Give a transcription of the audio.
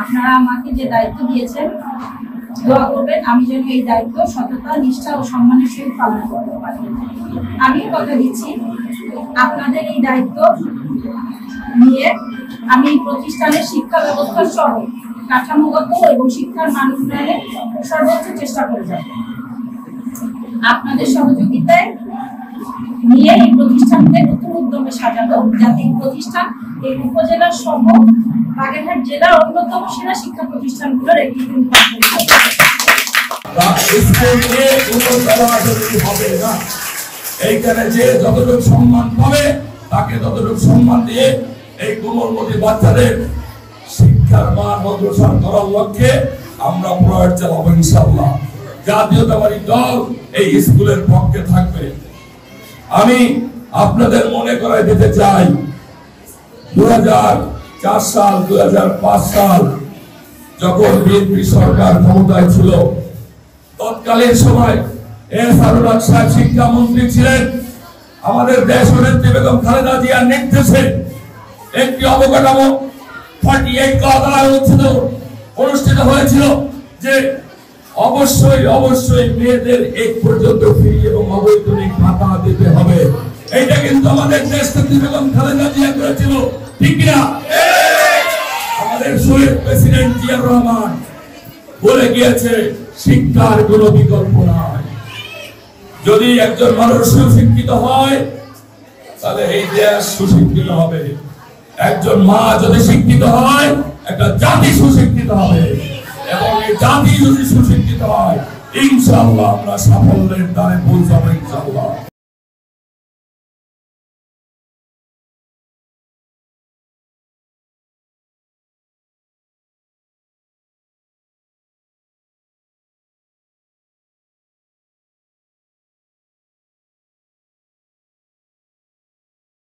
আপনারা আমাকে যে দায়িত্ব দিয়েছেন, দোয়া করবেন আমি যেন এই দায়িত্ব সততা, নিষ্ঠা ও সম্মানের সহিত পালন করতে পারি। আমি কথা দিচ্ছি, আপনাদের এই দায়িত্ব নিয়ে আমি প্রতিষ্ঠানের শিক্ষা ব্যবস্থা সহ কাঠামোগত এবং শিক্ষার মান উন্নয়নে সর্বোচ্চ চেষ্টা করে যাব। আপনাদের সহযোগিতায় নিয়ে এই প্রতিষ্ঠানকে নতুন উদ্যমে সাজানো, যাতে এই প্রতিষ্ঠান এই উপজেলার সহ বাগেরহাট জেলার অন্যতম সেরা শিক্ষা প্রতিষ্ঠানগুলোর একটি এইখানে যে যতটুকু সম্মান পাবে তাকে ততটুকু সম্মান দিয়ে এই কোমলমতি বাচ্চাদের শিক্ষার মান অগ্রসর করার লক্ষ্যে আমরা প্রয়াস চালাবো ইনশাআল্লাহ। জাতীয়তাবাদী দল এই স্কুলের পক্ষে থাকবে। আমি আপনাদের মনে করাই দিতে চাই, 2004 সাল 2005 সাল যখন বিএনপি সরকার ক্ষমতায় ছিল, তৎকালীন সময় এস.আর. সাহেব শিক্ষামন্ত্রী ছিলেন। আমাদের দেশ নেত্রী বেগম খালেদা জিয়ার নির্দেশে একটি অবকাঠামো 48 অনুষ্ঠিত হয়েছিল যে অবশ্যই মেয়েদের 1 পর্যন্ত ফ্রি এবং অবৈতনিক ভাতা দিতে হবে। এটা কিন্তু আমাদের দেশ নেত্রী বেগম খালেদা জিয়া করেছিল, ঠিক কিনা? আমাদের শহীদ প্রেসিডেন্ট জিয়াউর রহমান বলে গিয়েছে, শিক্ষার কোনো বিকল্প নাই। যদি একজন মানুষ সুশিক্ষিত হয় তাহলে এই দেশ সুশিক্ষিত হবে। একজন মা যদি শিক্ষিত হয়, একটা জাতি সুশিক্ষিত হবে। এবং এই জাতি যদি সুশিক্ষিত হয়, ইনশাআল্লাহ আমরা সাফল্যের দ্বারে পৌঁছাবো ইনশাআল্লাহ।